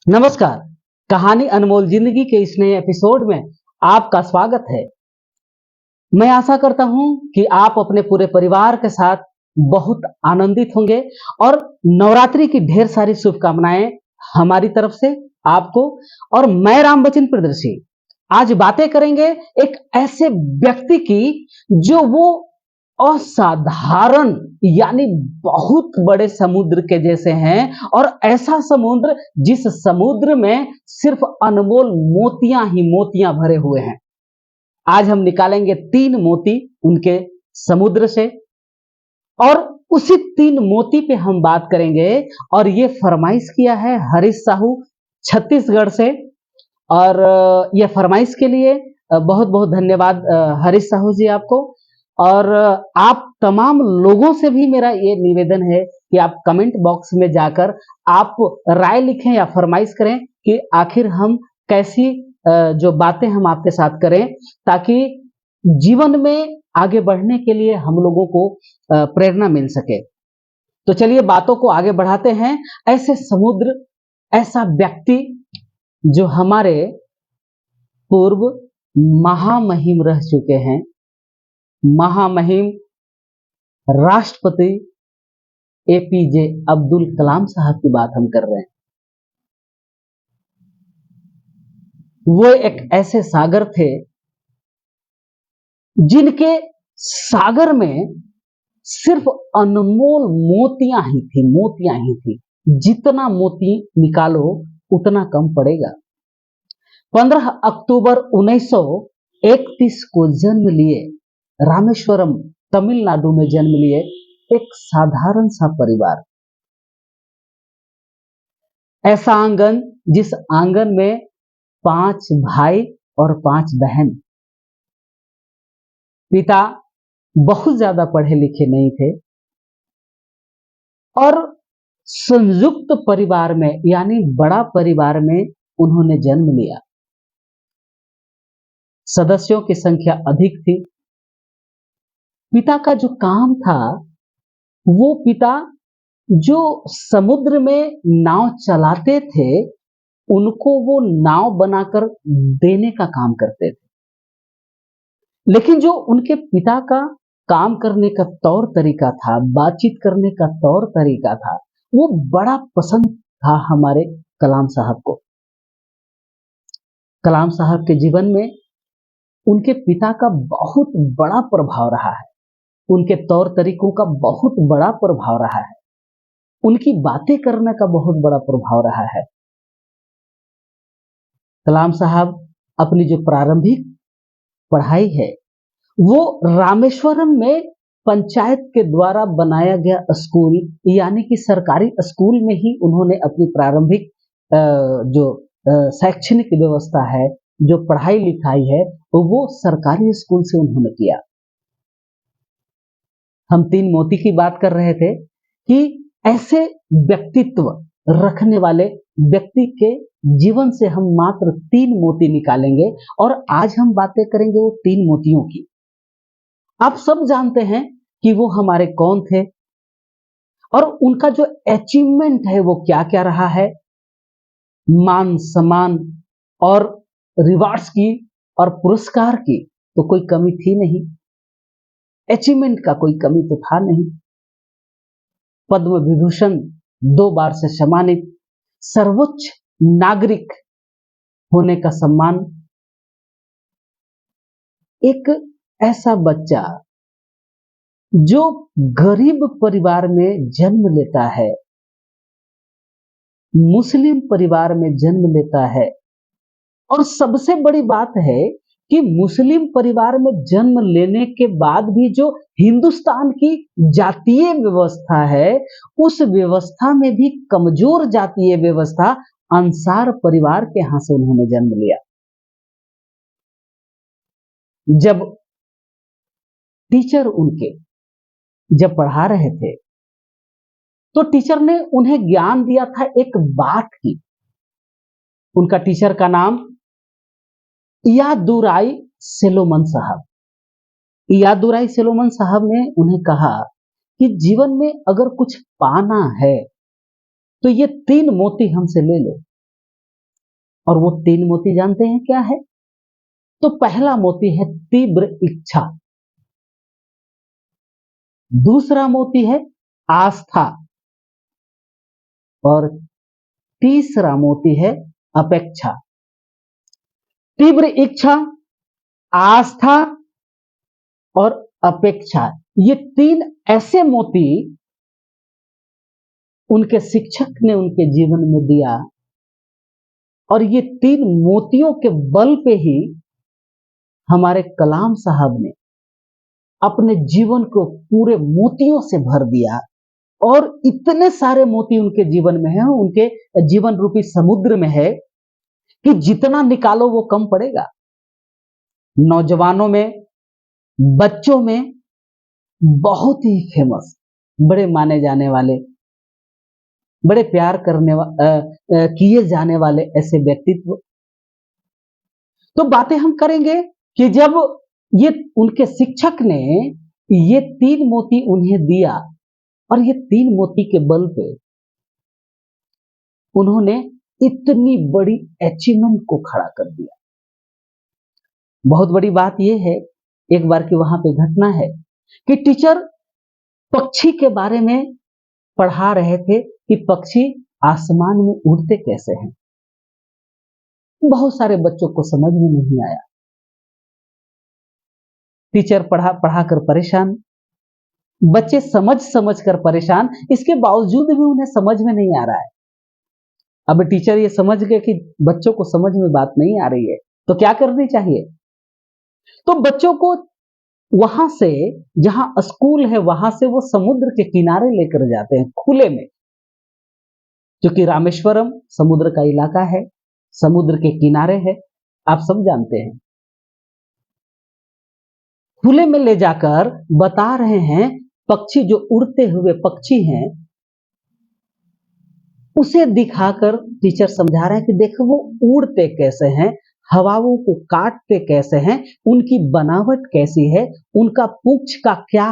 नमस्कार। कहानी अनमोल जिंदगी के इस नए एपिसोड में आपका स्वागत है। मैं आशा करता हूं कि आप अपने पूरे परिवार के साथ बहुत आनंदित होंगे और नवरात्रि की ढेर सारी शुभकामनाएं हमारी तरफ से आपको। और मैं राम बचिन प्रियदर्शी आज बातें करेंगे एक ऐसे व्यक्ति की जो वो असाधारण यानी बहुत बड़े समुद्र के जैसे हैं, और ऐसा समुद्र जिस समुद्र में सिर्फ अनमोल मोतियां ही मोतियां भरे हुए हैं। आज हम निकालेंगे 3 मोती उनके समुद्र से, और उसी 3 मोती पे हम बात करेंगे। और ये फरमाइश किया है हरीश साहू छत्तीसगढ़ से। और ये फरमाइश के लिए बहुत बहुत धन्यवाद हरीश साहू जी आपको। और आप तमाम लोगों से भी मेरा ये निवेदन है कि आप कमेंट बॉक्स में जाकर आप राय लिखें या फरमाइश करें कि आखिर हम कैसी जो बातें हम आपके साथ करें, ताकि जीवन में आगे बढ़ने के लिए हम लोगों को प्रेरणा मिल सके। तो चलिए बातों को आगे बढ़ाते हैं। ऐसे समुद्र, ऐसा व्यक्ति जो हमारे पूर्व महामहिम रह चुके हैं, महामहिम राष्ट्रपति एपीजे अब्दुल कलाम साहब की बात हम कर रहे हैं। वो एक ऐसे सागर थे जिनके सागर में सिर्फ अनमोल मोतियां ही थी, मोतियां ही थी। जितना मोती निकालो उतना कम पड़ेगा। 15 अक्टूबर 1931 को जन्म लिए, रामेश्वरम तमिलनाडु में जन्म लिए एक साधारण सा परिवार। ऐसा आंगन जिस आंगन में 5 भाई और 5 बहन। पिता बहुत ज्यादा पढ़े लिखे नहीं थे और संयुक्त परिवार में यानी बड़ा परिवार में उन्होंने जन्म लिया। सदस्यों की संख्या अधिक थी। पिता का जो काम था, वो पिता जो समुद्र में नाव चलाते थे उनको वो नाव बनाकर देने का काम करते थे। लेकिन जो उनके पिता का काम करने का तौर तरीका था, बातचीत करने का तौर तरीका था, वो बड़ा पसंद था हमारे कलाम साहब को। कलाम साहब के जीवन में उनके पिता का बहुत बड़ा प्रभाव रहा है। उनके तौर तरीकों का बहुत बड़ा प्रभाव रहा है। उनकी बातें करने का बहुत बड़ा प्रभाव रहा है। कलाम साहब अपनी जो प्रारंभिक पढ़ाई है वो रामेश्वरम में पंचायत के द्वारा बनाया गया स्कूल यानी कि सरकारी स्कूल में ही उन्होंने अपनी प्रारंभिक जो शैक्षणिक व्यवस्था है, जो पढ़ाई लिखाई है, वो सरकारी स्कूल से उन्होंने किया। हम 3 मोती की बात कर रहे थे कि ऐसे व्यक्तित्व रखने वाले व्यक्ति के जीवन से हम मात्र 3 मोती निकालेंगे। और आज हम बातें करेंगे वो 3 मोतियों की। आप सब जानते हैं कि वो हमारे कौन थे और उनका जो अचीवमेंट है वो क्या क्या रहा है। मान सम्मान और रिवार्ड्स की और पुरस्कार की तो कोई कमी थी नहीं। अचीवमेंट का कोई कमी तो था नहीं। पद्म विभूषण 2 बार से सम्मानित, सर्वोच्च नागरिक होने का सम्मान। एक ऐसा बच्चा जो गरीब परिवार में जन्म लेता है, मुस्लिम परिवार में जन्म लेता है, और सबसे बड़ी बात है कि मुस्लिम परिवार में जन्म लेने के बाद भी जो हिंदुस्तान की जातीय व्यवस्था है, उस व्यवस्था में भी कमजोर जातीय व्यवस्था अंसार परिवार के यहां से उन्होंने जन्म लिया। जब टीचर उनके जब पढ़ा रहे थे तो टीचर ने उन्हें ज्ञान दिया था एक बात की। उनका टीचर का नाम इयादुराई सेलोमन साहब। इयादुराई सेलोमन साहब ने उन्हें कहा कि जीवन में अगर कुछ पाना है तो ये 3 मोती हमसे ले लो। और वो 3 मोती जानते हैं क्या है? तो पहला मोती है तीव्र इच्छा, दूसरा मोती है आस्था और तीसरा मोती है अपेक्षा। तीव्र इच्छा, आस्था और अपेक्षा, ये 3 ऐसे मोती उनके शिक्षक ने उनके जीवन में दिया और ये 3 मोतियों के बल पे ही हमारे कलाम साहब ने अपने जीवन को पूरे मोतियों से भर दिया और इतने सारे मोती उनके जीवन में हैं, उनके जीवन रूपी समुद्र में है कि जितना निकालो वो कम पड़ेगा। नौजवानों में, बच्चों में बहुत ही फेमस, बड़े माने जाने वाले, बड़े प्यार किए जाने वाले ऐसे व्यक्तित्व। तो बातें हम करेंगे कि जब ये उनके शिक्षक ने ये 3 मोती उन्हें दिया और ये 3 मोती के बल पे उन्होंने इतनी बड़ी अचीवमेंट को खड़ा कर दिया। बहुत बड़ी बात यह है, एक बार की वहां पे घटना है कि टीचर पक्षी के बारे में पढ़ा रहे थे कि पक्षी आसमान में उड़ते कैसे हैं। बहुत सारे बच्चों को समझ में नहीं आया। टीचर पढ़ा कर परेशान, बच्चे समझ कर परेशान, इसके बावजूद भी उन्हें समझ में नहीं आ रहा है। अब टीचर ये समझ गए कि बच्चों को समझ में बात नहीं आ रही है, तो क्या करनी चाहिए? तो बच्चों को वहां से, जहां स्कूल है वहां से वो समुद्र के किनारे लेकर जाते हैं, खुले में, क्योंकि रामेश्वरम समुद्र का इलाका है, समुद्र के किनारे है, आप सब जानते हैं। खुले में ले जाकर बता रहे हैं, पक्षी जो उड़ते हुए पक्षी हैं उसे दिखाकर टीचर समझा रहे हैं कि देखो वो उड़ते कैसे हैं, हवाओं को काटते कैसे हैं, उनकी बनावट कैसी है, उनका पूंछ का क्या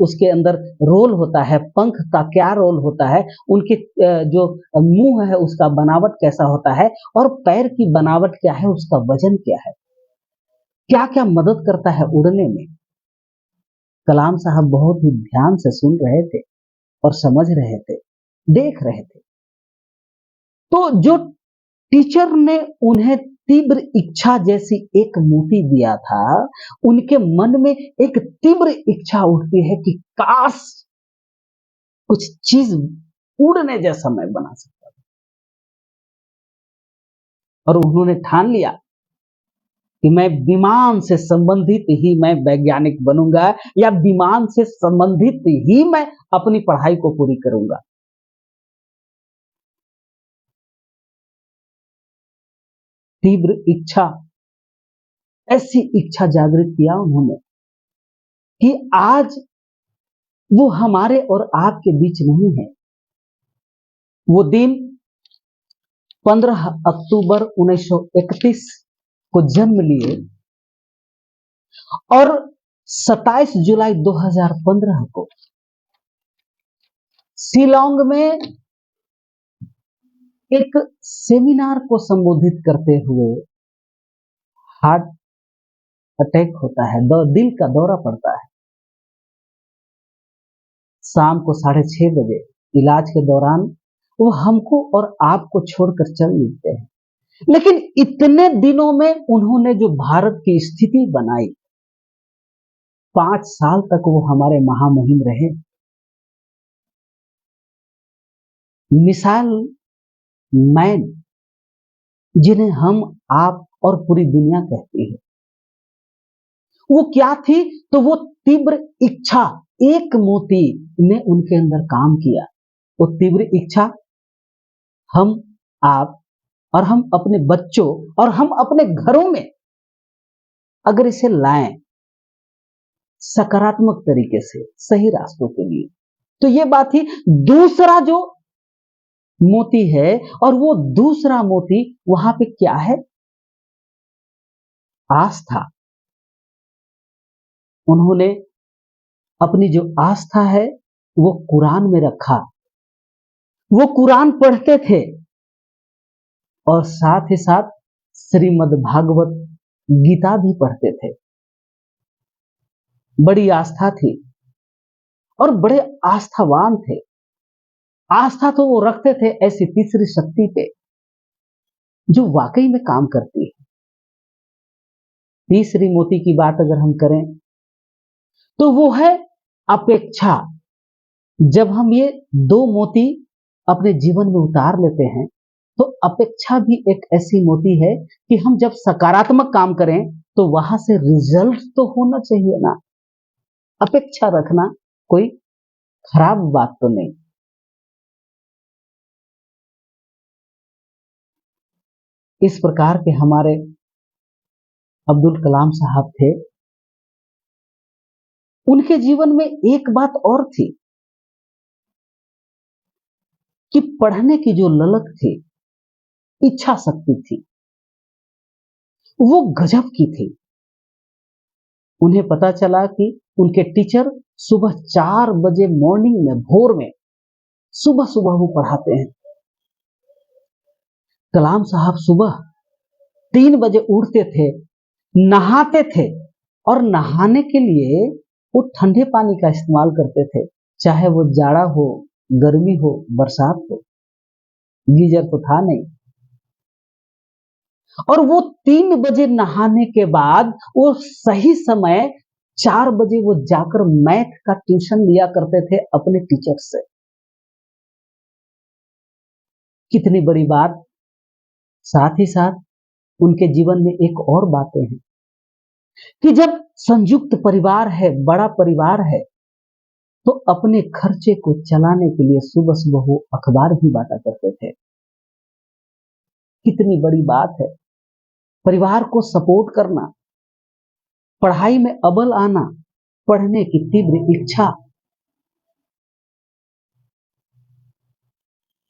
उसके अंदर रोल होता है, पंख का क्या रोल होता है, उनके जो मुंह है उसका बनावट कैसा होता है और पैर की बनावट क्या है, उसका वजन क्या है, क्या क्या मदद करता है उड़ने में। कलाम साहब बहुत ही ध्यान से सुन रहे थे और समझ रहे थे, देख रहे थे। तो जो टीचर ने उन्हें तीव्र इच्छा जैसी एक मोती दिया था, उनके मन में एक तीव्र इच्छा उठती है कि काश कुछ चीज उड़ने जैसा मैं बना सकता था। और उन्होंने ठान लिया कि मैं विमान से संबंधित ही मैं वैज्ञानिक बनूंगा या विमान से संबंधित ही मैं अपनी पढ़ाई को पूरी करूंगा। तीव्र इच्छा, ऐसी इच्छा जागृत किया उन्होंने कि आज वो हमारे और आपके बीच नहीं है। वो दिन 15 अक्टूबर 1931 को जन्म लिए और 27 जुलाई 2015 को शिलांग में एक सेमिनार को संबोधित करते हुए हार्ट अटैक होता है, दिल का दौरा पड़ता है। शाम को 6:30 बजे इलाज के दौरान वो हमको और आपको छोड़कर चल देते हैं। लेकिन इतने दिनों में उन्होंने जो भारत की स्थिति बनाई, 5 साल तक वो हमारे महामहिम रहे। मिसाइल मैन जिन्हें हम, आप और पूरी दुनिया कहती है, वो क्या थी? तो वो तीव्र इच्छा, एक मोती ने उनके अंदर काम किया। वो तीव्र इच्छा हम, आप और हम अपने बच्चों और हम अपने घरों में अगर इसे लाएं सकारात्मक तरीके से, सही रास्तों के लिए, तो ये बात ही। दूसरा जो मोती है, और वो दूसरा मोती वहां पे क्या है? आस्था। उन्होंने अपनी जो आस्था है वो कुरान में रखा। वो कुरान पढ़ते थे और साथ ही साथ श्रीमद् भागवत गीता भी पढ़ते थे। बड़ी आस्था थी और बड़े आस्थावान थे। आस्था तो वो रखते थे ऐसी तीसरी शक्ति पे जो वाकई में काम करती है। तीसरी मोती की बात अगर हम करें तो वो है अपेक्षा। जब हम ये दो मोती अपने जीवन में उतार लेते हैं तो अपेक्षा भी एक ऐसी मोती है कि हम जब सकारात्मक काम करें तो वहां से रिजल्ट तो होना चाहिए ना। अपेक्षा रखना कोई खराब बात तो नहीं। इस प्रकार के हमारे अब्दुल कलाम साहब थे। उनके जीवन में एक बात और थी कि पढ़ने की जो ललक थी, इच्छा शक्ति थी, वो गजब की थी। उन्हें पता चला कि उनके टीचर सुबह 4 बजे मॉर्निंग में, भोर में, सुबह सुबह वो पढ़ाते हैं। कलाम साहब सुबह 3 बजे उठते थे, नहाते थे और नहाने के लिए वो ठंडे पानी का इस्तेमाल करते थे, चाहे वो जाड़ा हो, गर्मी हो, बरसात हो। गीजर तो था नहीं। और वो 3 बजे नहाने के बाद वो सही समय 4 बजे वो जाकर मैथ का ट्यूशन लिया करते थे अपने टीचर से। कितनी बड़ी बात। साथ ही साथ उनके जीवन में एक और बातें हैं कि जब संयुक्त परिवार है, बड़ा परिवार है, तो अपने खर्चे को चलाने के लिए सुबह सुबह वो अखबार भी बांटा करते थे। कितनी बड़ी बात है। परिवार को सपोर्ट करना, पढ़ाई में अव्वल आना, पढ़ने की तीव्र इच्छा,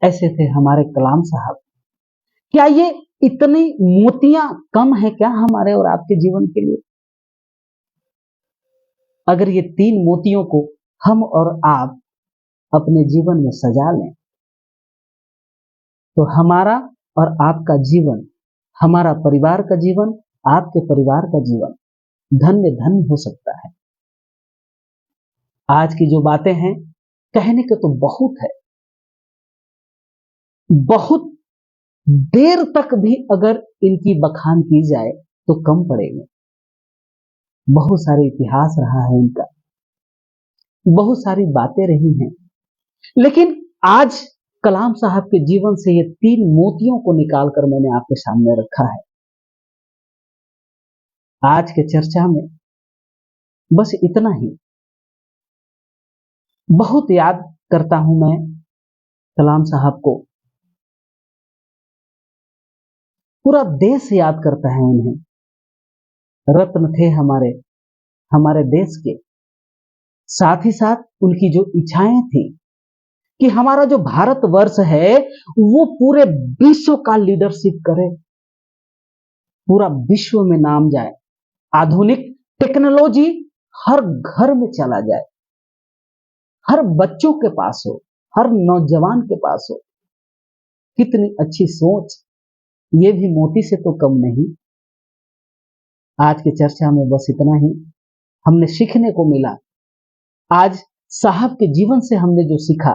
ऐसे थे हमारे कलाम साहब। क्या ये इतनी मोतियां कम है क्या हमारे और आपके जीवन के लिए? अगर ये 3 मोतियों को हम और आप अपने जीवन में सजा लें तो हमारा और आपका जीवन, हमारा परिवार का जीवन, आपके परिवार का जीवन धन्य धन्य हो सकता है। आज की जो बातें हैं, कहने के तो बहुत है, बहुत देर तक भी अगर इनकी बखान की जाए तो कम पड़ेगा। बहुत सारे इतिहास रहा है इनका, बहुत सारी बातें रही हैं, लेकिन आज कलाम साहब के जीवन से ये 3 मोतियों को निकालकर मैंने आपके सामने रखा है। आज के चर्चा में बस इतना ही। बहुत याद करता हूं मैं कलाम साहब को, पूरा देश याद करता है उन्हें। रत्न थे हमारे हमारे देश के। साथ ही साथ उनकी जो इच्छाएं थी कि हमारा जो भारतवर्ष है वो पूरे विश्व का लीडरशिप करे, पूरा विश्व में नाम जाए, आधुनिक टेक्नोलॉजी हर घर में चला जाए, हर बच्चों के पास हो, हर नौजवान के पास हो। कितनी अच्छी सोच। ये भी मोती से तो कम नहीं। आज की चर्चा में बस इतना ही हमने सीखने को मिला। आज साहब के जीवन से हमने जो सीखा,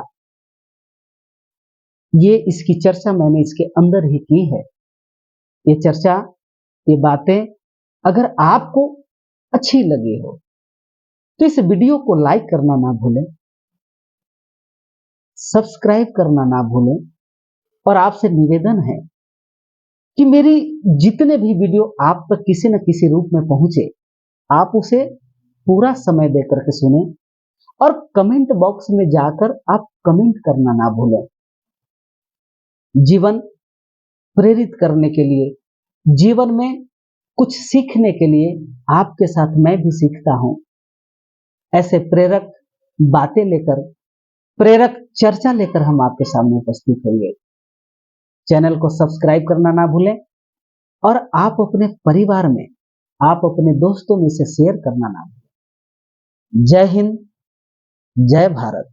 ये इसकी चर्चा मैंने इसके अंदर ही की है। ये चर्चा, ये बातें अगर आपको अच्छी लगी हो तो इस वीडियो को लाइक करना ना भूलें, सब्सक्राइब करना ना भूलें, और आपसे निवेदन है कि मेरी जितने भी वीडियो आप तक किसी न किसी रूप में पहुंचे, आप उसे पूरा समय देकर के सुने और कमेंट बॉक्स में जाकर आप कमेंट करना ना भूलें। जीवन प्रेरित करने के लिए, जीवन में कुछ सीखने के लिए आपके साथ मैं भी सीखता हूं। ऐसे प्रेरक बातें लेकर, प्रेरक चर्चा लेकर हम आपके सामने उपस्थित होंगे। चैनल को सब्सक्राइब करना ना भूलें और आप अपने परिवार में, आप अपने दोस्तों में से शेयर करना ना भूलें। जय हिंद, जय भारत।